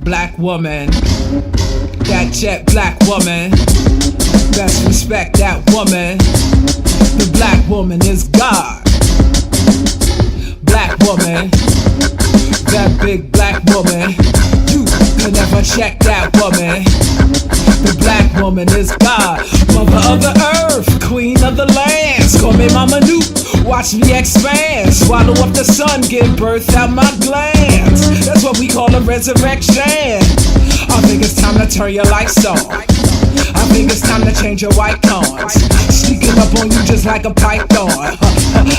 black woman, that jet black woman, best respect that woman. The black woman is God. Black woman, that big black woman, you can never check that woman. The black woman is God, mother of the earth, queen of the lands. Call me Mama Nuke, watch me expand. Swallow up the sun, give birth out my glands. That's what we call a resurrection. I think it's time to turn your lights on. I think it's time to change your icons. Sneaking up on you just like a python.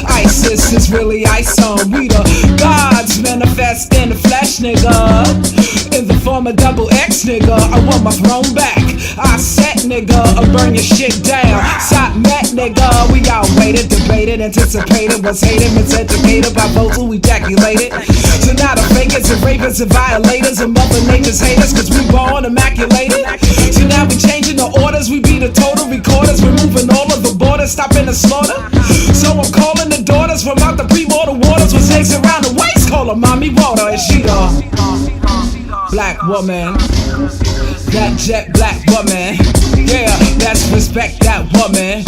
ISIS is really ice on. We the gods manifest in the flesh, nigga. In the form of double X, nigga. I want my throne back. I set, nigga. I burn your shit down. Stop met, nigga. We all waited, debated, anticipated, was hated, miseducated by those who ejaculated. So now the fakers and rapists and violators and mother nature's haters, cause we born immaculated. So now we changing the orders, we be the total recorders, removing all of the borders, stopping the slaughter. So I'm calling the daughters from out the pre-mortal waters with snakes around the waist, call her mommy water. And she the black woman, that jet black woman. Yeah, let's respect that woman.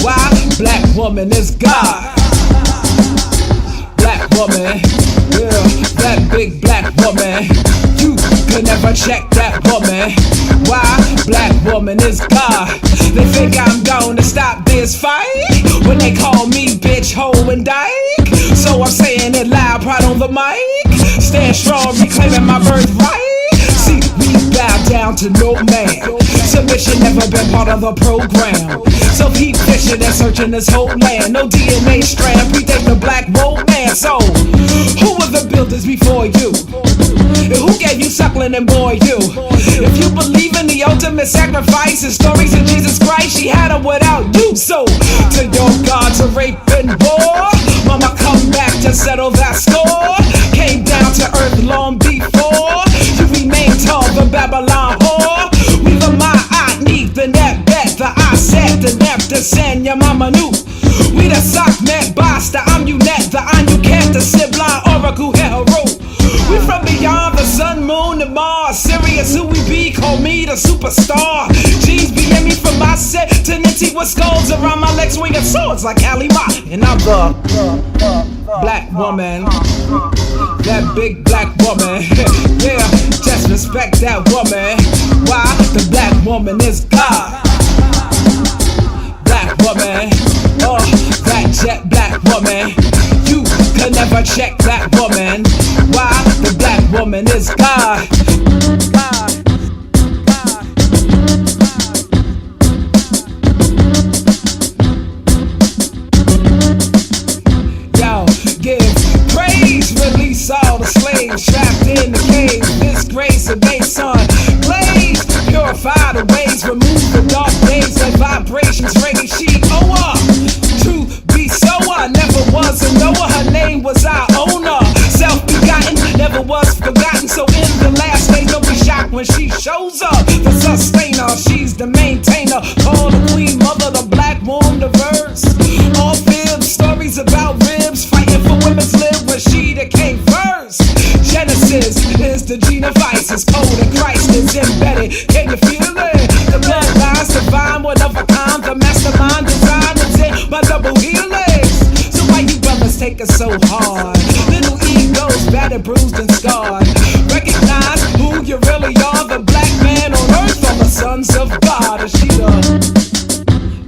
Why? Black woman is God. Black woman, yeah, that big black woman. You can never check that woman. Why? Black woman is God. They think I'm gonna stop this fight when they call me bitch, hoe, and dyke. So I'm saying it loud, proud on the mic. Stand strong, reclaiming my birthright. See, we bow down to no man. Submission never been part of the program. So keep fishing and searching this whole land. No DNA strand, predate the black romance. So, who were the builders before you? And who gave you suckling and bore you? If you believe in the ultimate sacrifice and stories of Jesus Christ, she had them without you. So, to your gods of rape and war, mama come back to settle that score. Came down to earth long before you remained tall, the Babylon whore. We the I need the net bet, the I said the net to send your mama knew. We the sock net basta, I'm you net, the I'm you cat, the sibling oracle hero. We from beyond the sun, moon, and Mars. Serious who we be, call me the superstar. G's be in me from my set to nitty with skulls around my legs, swinging swords like Ali Ma. And I'm the black woman, that big black woman. Yeah, just respect that woman. Why? The black woman is God. Black woman, oh, that jet black woman. You can never check that woman. Why? The black woman is God. Yo, give praise, release all the slaves trapped in the cave. This grace and may son blaze, purify the ways, remove the dark days and vibrations, raise she truth be so I never was a Noah, her name was our owner. Self-begotten, never was forgotten. So in the last days, don't be shocked when she shows up. The sustainer, she's the maintainer. Call the queen mother, the black womb, the verse. All fibs, stories about ribs, fighting for women's live when she that came first. Genesis is the gene of vices, code of Christ is embedded. Can you feel it? The bloodlines divine, one of a kind. The mastermind design is in my double helix. So why you brothers take it so hard? Little egos, battered, bruised, and scarred. Recognize who you really are. The black man on earth are the sons of God. And she the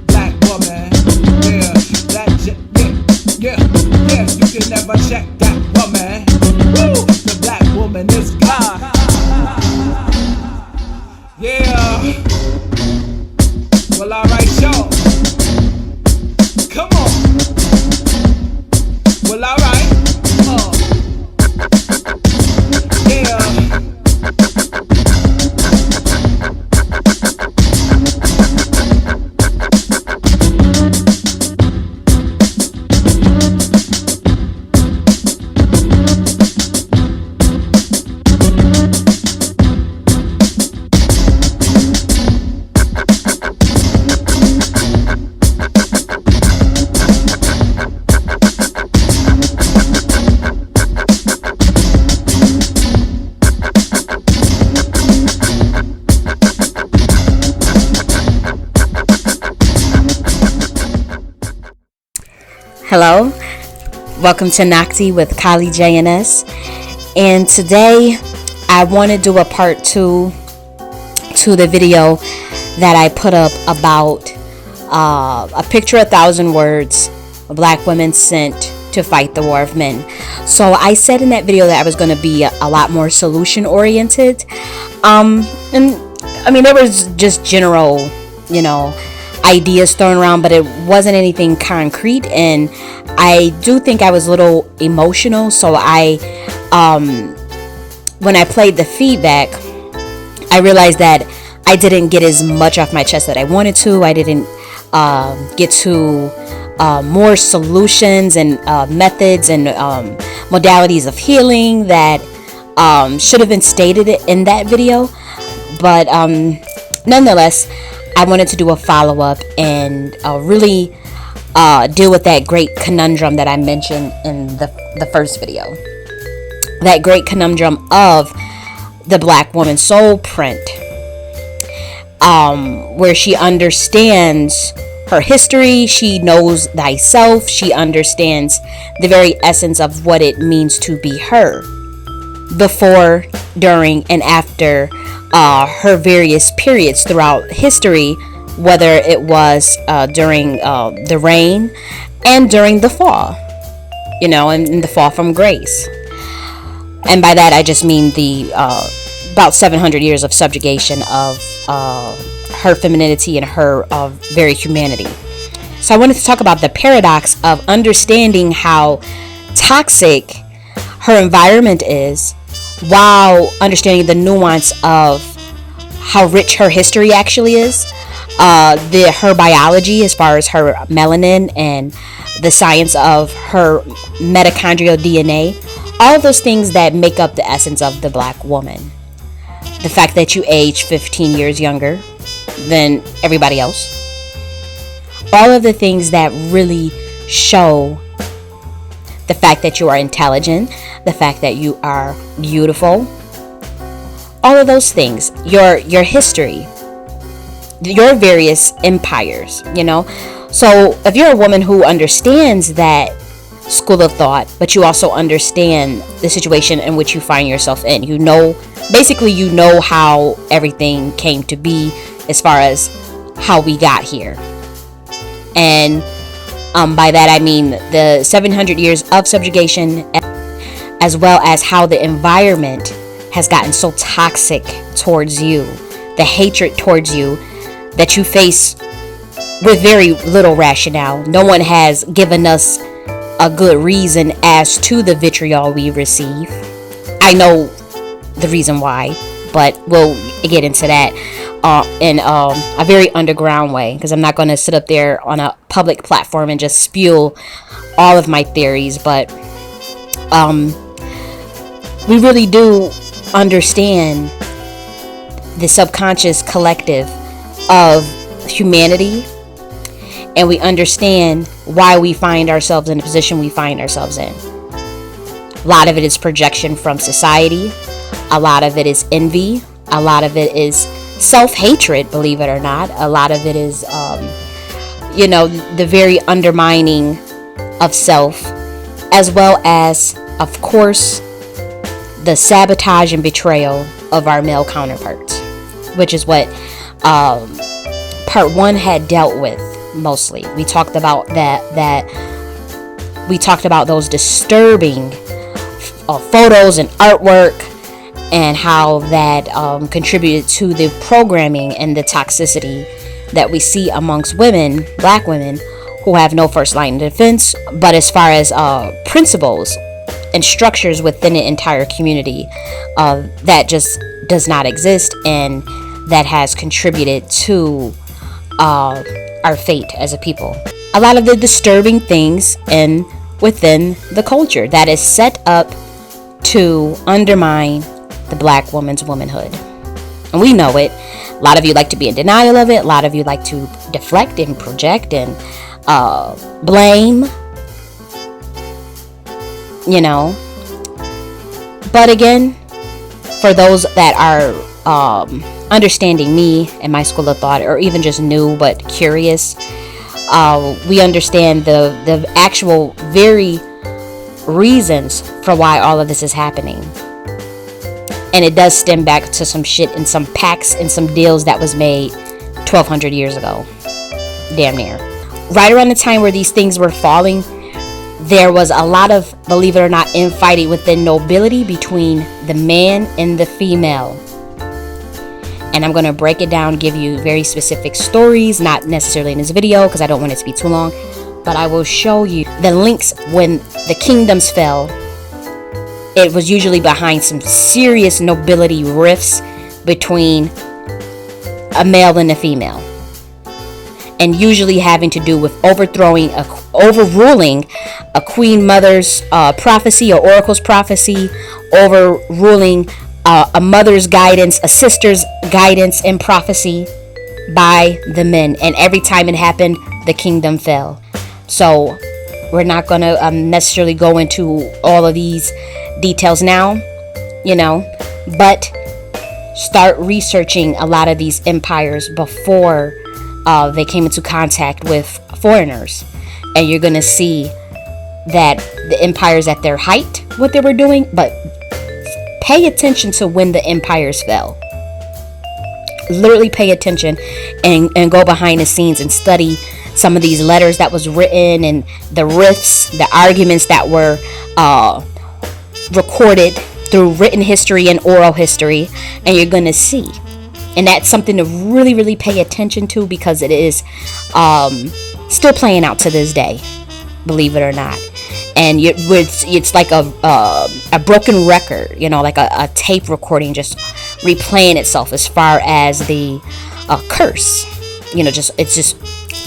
black woman. Yeah, that yeah. You can never check that woman. Woo! The black woman is God. Yeah. Well, alright, y'all. Come on. Well, alright. Yeah. Hello, welcome to Nakti with Kali J.N.S. And today I want to do a part 2 to the video that I put up about a picture 1,000 words Black women sent to fight the war of men. So I said in that video that I was going to be a lot more solution oriented. And I mean, there was just general, ideas thrown around, but it wasn't anything concrete. And I do think I was a little emotional. So when I played the feedback, I realized that I didn't get as much off my chest that I wanted to. I didn't get to more solutions and methods and modalities of healing that should have been stated in that video. But nonetheless, I wanted to do a follow-up and really deal with that great conundrum that I mentioned in the first video. That great conundrum of the Black woman soul print, where she understands her history, she knows thyself, she understands the very essence of what it means to be her, before, during, and after her various periods throughout history, whether it was during the reign and during the fall, and the fall from grace. And by that I just mean the about 700 years of subjugation of her femininity and her very humanity. So I wanted to talk about the paradox of understanding how toxic her environment is, while understanding the nuance of how rich her history actually is, her biology as far as her melanin and the science of her mitochondrial DNA, all of those things that make up the essence of the Black woman. The fact that you age 15 years younger than everybody else. All of the things that really show the fact that you are intelligent, the fact that you are beautiful, all of those things, your history, your various empires, So if you're a woman who understands that school of thought, but you also understand the situation in which you find yourself in, you know how everything came to be as far as how we got here. And by that I mean the 700 years of subjugation, as well as how the environment has gotten so toxic towards you, the hatred towards you that you face with very little rationale. No one has given us a good reason as to the vitriol we receive. I know the reason why, but we'll get into that in a very underground way, because I'm not going to sit up there on a public platform and just spew all of my theories. But we really do understand the subconscious collective of humanity, and we understand why we find ourselves in the position we find ourselves in. A lot of it is projection from society. A lot of it is envy. A lot of it is self-hatred, believe it or not. A lot of it is, the very undermining of self, as well as, of course, the sabotage and betrayal of our male counterparts, which is what part 1 had dealt with mostly. We talked about that we talked about those disturbing photos and artwork, and how that contributed to the programming and the toxicity that we see amongst women, Black women, who have no first line of defense, but as far as principles and structures within the entire community, that just does not exist, and that has contributed to our fate as a people. A lot of the disturbing things within the culture that is set up to undermine the Black woman's womanhood. And we know it. A lot of you like to be in denial of it. A lot of you like to deflect and project and blame. But again, for those that are understanding me and my school of thought, or even just new but curious, we understand the actual very reasons for why all of this is happening. And it does stem back to some shit and some pacts and some deals that was made 1200 years ago. Damn near. Right around the time where these things were falling, there was a lot of, believe it or not, infighting within nobility between the man and the female. And I'm going to break it down, give you very specific stories, not necessarily in this video because I don't want it to be too long, but I will show you the links when the kingdoms fell. It was usually behind some serious nobility rifts between a male and a female, and usually having to do with overruling a queen mother's prophecy or oracle's prophecy, overruling a mother's guidance, a sister's guidance and prophecy by the men. And every time it happened, the kingdom fell. So we're not going to necessarily go into all of these details now, but start researching a lot of these empires before they came into contact with foreigners. And you're going to see that the empires at their height, what they were doing, but pay attention to when the empires fell. Literally pay attention and go behind the scenes and study some of these letters that was written and the rifts, the arguments that were recorded through written history and oral history, and you're going to see. And that's something to really, really pay attention to, because it is still playing out to this day, believe it or not. And it's like a broken record, like a tape recording just replaying itself as far as the curse. It's just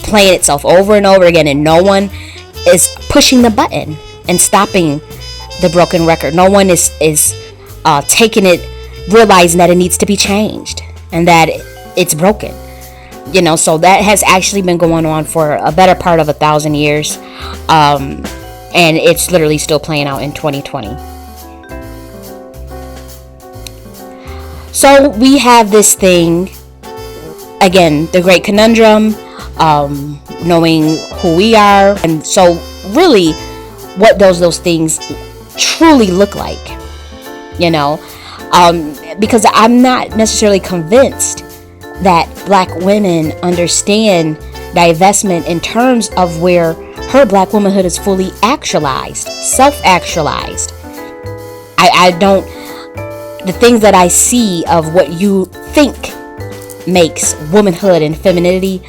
playing itself over and over again, and no one is pushing the button and stopping the broken record. No one is taking it, realizing that it needs to be changed and that it's broken. So that has actually been going on for a better part of 1,000 years. And it's literally still playing out in 2020. So we have this thing, again, the great conundrum, knowing who we are. And so really what those things truly look like, because I'm not necessarily convinced that Black women understand divestment in terms of where her Black womanhood is fully actualized, self-actualized. I don't, the things that I see of what you think makes womanhood and femininity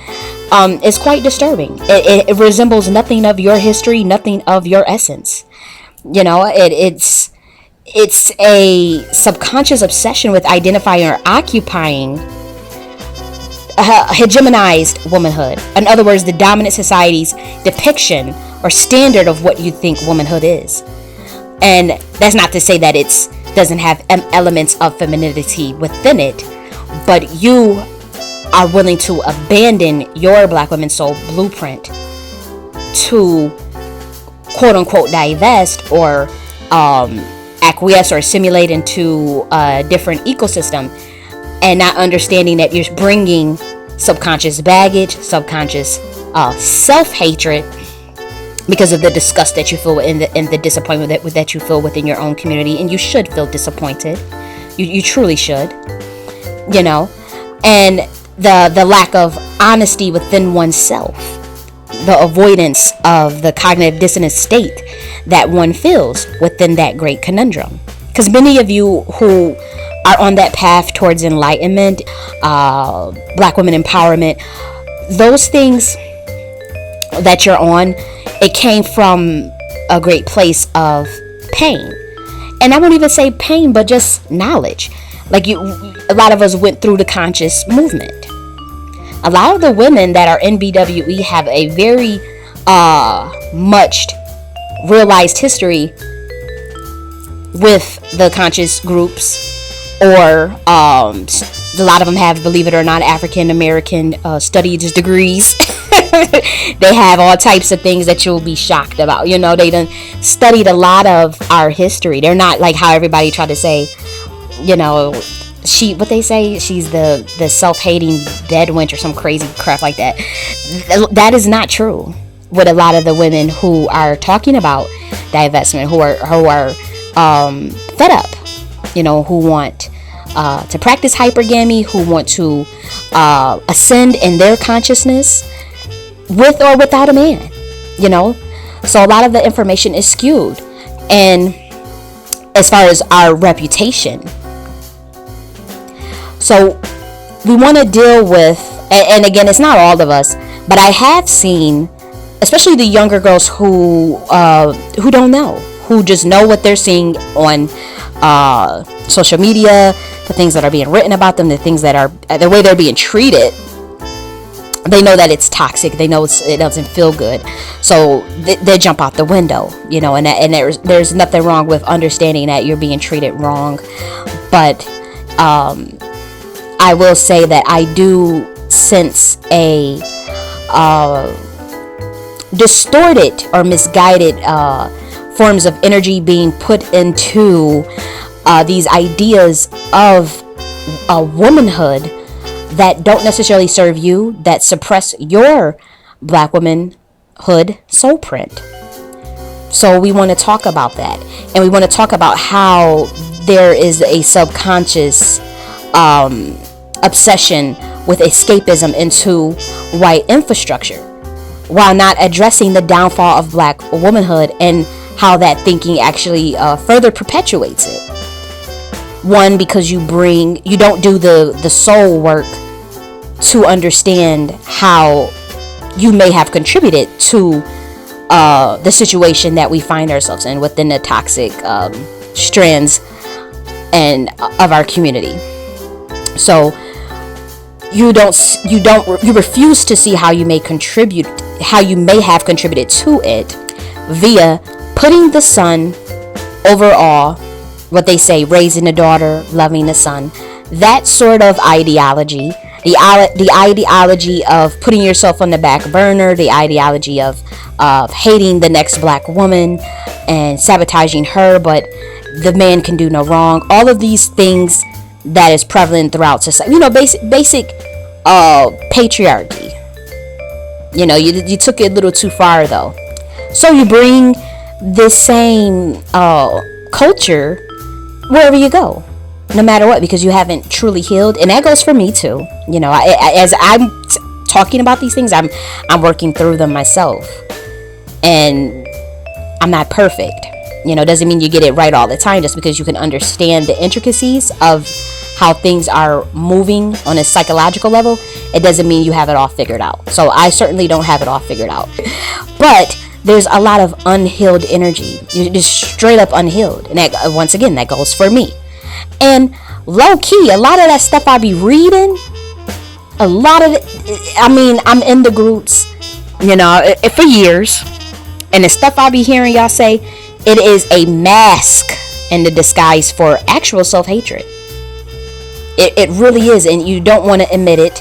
is quite disturbing. It resembles nothing of your history, nothing of your essence. It's a subconscious obsession with identifying or occupying hegemonized womanhood. In other words, the dominant society's depiction or standard of what you think womanhood is. And that's not to say that it doesn't have elements of femininity within it, but you are willing to abandon your Black women's soul blueprint to quote unquote divest or acquiesce or assimilate into a different ecosystem, and not understanding that you're bringing subconscious baggage, subconscious self-hatred because of the disgust that you feel and the disappointment that you feel within your own community. And you should feel disappointed. You truly should, and the lack of honesty within oneself, the avoidance of the cognitive dissonance state that one feels within that great conundrum. Because many of you who are on that path towards enlightenment, Black women empowerment, those things that you're on, it came from a great place of pain. And I won't even say pain, but just knowledge. Like a lot of us went through the conscious movement. A lot of the women that are in BWE have a very much realized history with the conscious groups, or a lot of them have, believe it or not, African American studies degrees. They have all types of things that you'll be shocked about. They done studied a lot of our history. They're not like how everybody tried to say, what they say, she's the self-hating dead wench or some crazy crap like that. That is not true with a lot of the women who are talking about divestment, who are fed up, who want to practice hypergamy, who want to ascend in their consciousness with or without a man, so a lot of the information is skewed. And as far as our reputation, so we want to deal with, and again, it's not all of us, but I have seen, especially the younger girls who don't know, who just know what they're seeing on social media, the things that are being written about them, the things that are, the way they're being treated. They know that it's toxic. They know it doesn't feel good, so they jump out the window, and there's nothing wrong with understanding that you're being treated wrong, but I will say that I do sense a distorted or misguided forms of energy being put into these ideas of a womanhood that don't necessarily serve you, that suppress your black womanhood soul print. So we want to talk about that, and we want to talk about how there is a subconscious obsession with escapism into white infrastructure, while not addressing the downfall of black womanhood and how that thinking actually further perpetuates it. One, because you don't do the soul work to understand how you may have contributed to the situation that we find ourselves in within the toxic strands and of our community. So you refuse to see how you may have contributed to it via putting the son over all, what they say, raising the daughter, loving the son. That sort of ideology, the ideology of putting yourself on the back burner, the ideology of hating the next black woman and sabotaging her, but the man can do no wrong. All of these things that is prevalent throughout society, basic patriarchy. You took it a little too far though. So you bring this same culture wherever you go, no matter what, because you haven't truly healed. And that goes for me too. As I'm talking about these things, I'm working through them myself, and I'm not perfect. Doesn't mean you get it right all the time. Just because you can understand the intricacies of how things are moving on a psychological level, it doesn't mean you have it all figured out. So I certainly don't have it all figured out, but there's a lot of unhealed energy. You're just straight up unhealed, and that, once again, that goes for me. And low key, a lot of that stuff I be reading, a lot of it, I'm in the groups, for years, and the stuff I be hearing y'all say, it is a mask in the disguise for actual self-hatred. It really is, and you don't want to admit it.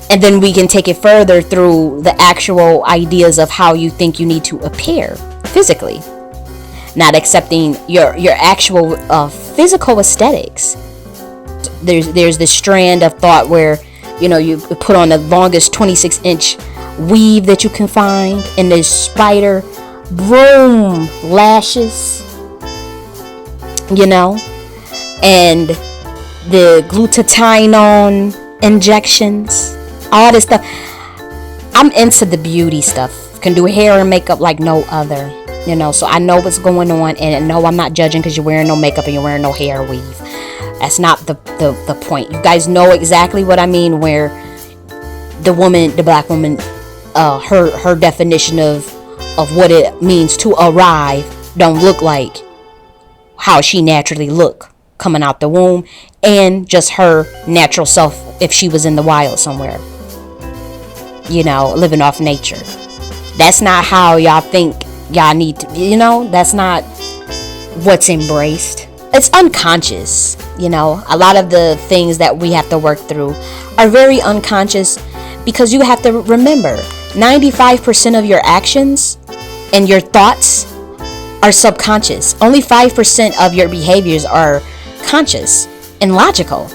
And then we can take it further through the actual ideas of how you think you need to appear physically, not accepting your actual physical aesthetics. There's this strand of thought where you put on the longest 26-inch weave that you can find, and there's spider broom lashes, and the glutathione injections, all this stuff. I'm into the beauty stuff. Can do hair and makeup like no other, so I know what's going on, and no, I'm not judging because you're wearing no makeup and you're wearing no hair weave. That's not the point. You guys know exactly what I mean, where the black woman, her definition of what it means to arrive don't look like how she naturally look coming out the womb, and just her natural self if she was in the wild somewhere, living off nature. That's not how y'all think y'all need to, that's not what's embraced. It's unconscious. A lot of the things that we have to work through are very unconscious, because you have to remember 95% of your actions and your thoughts are subconscious. Only 5% of your behaviors are conscious. and logical.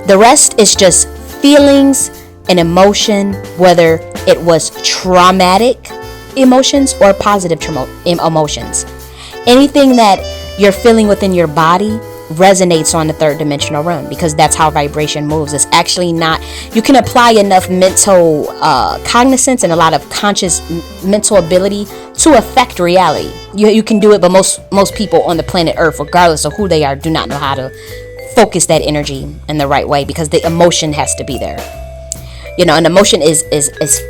The rest is just feelings and emotion, whether it was traumatic emotions or positive emotions. Anything that you're feeling within your body resonates on the third dimensional realm, because that's how vibration moves. It's actually not, you can apply enough mental cognizance and a lot of conscious mental ability to affect reality. You can do it, but most people on the planet Earth, regardless of who they are, do not know how to focus that energy in the right way, because the emotion has to be there. And emotion is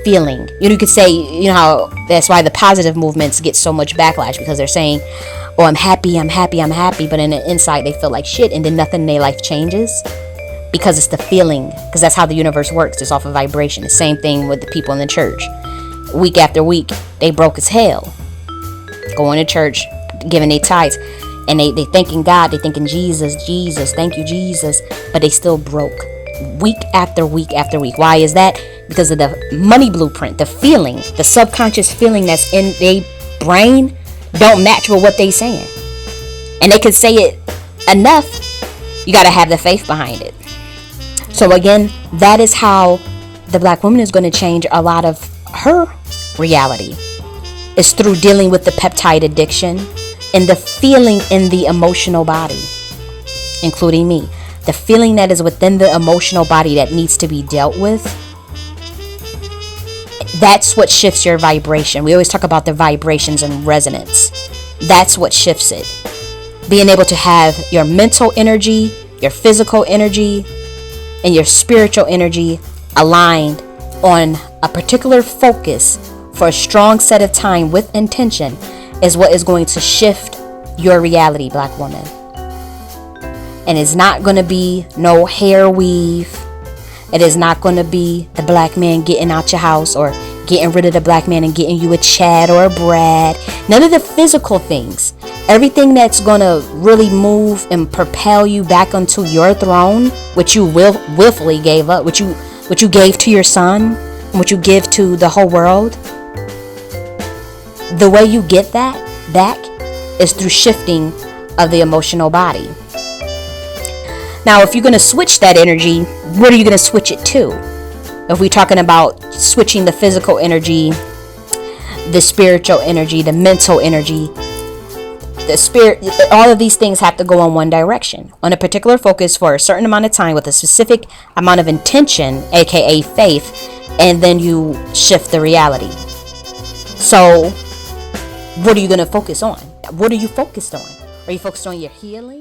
feeling. You could say, how that's why the positive movements get so much backlash, because they're saying, oh, I'm happy, but in the inside they feel like shit, and then nothing in their life changes, because it's the feeling, because that's how the universe works. It's off of vibration. The same thing with the people in the church. Week after week, they broke as hell, going to church, giving their tithes, and they thanking God, they thanking Jesus, thank you, Jesus, but they still broke. Week after week after week. Why is that? Because of the money blueprint, the feeling, the subconscious feeling that's in their brain don't match with what they saying. And they could say it enough, you got to have the faith behind it. So again, that is how the black woman is going to change a lot of her reality, is through dealing with the peptide addiction and the feeling in the emotional body, including me. The feeling that is within the emotional body that needs to be dealt with, that's what shifts your vibration. We always talk about the vibrations and resonance. That's what shifts it. Being able to have your mental energy, your physical energy, and your spiritual energy aligned on a particular focus for a strong set of time with intention is what is going to shift your reality, black woman. And it's not going to be no hair weave. It is not going to be the black man getting out your house, or getting rid of the black man and getting you a Chad or a Brad. None of the physical things. Everything that's going to really move and propel you back onto your throne, which you willfully gave up, which you gave to your son, and what you give to the whole world. The way you get that back is through shifting of the emotional body. Now, if you're going to switch that energy, what are you going to switch it to? If we're talking about switching the physical energy, the spiritual energy, the mental energy, the spirit, all of these things have to go in one direction, on a particular focus for a certain amount of time with a specific amount of intention, aka faith, and then you shift the reality. So, what are you going to focus on? What are you focused on? Are you focused on your healing?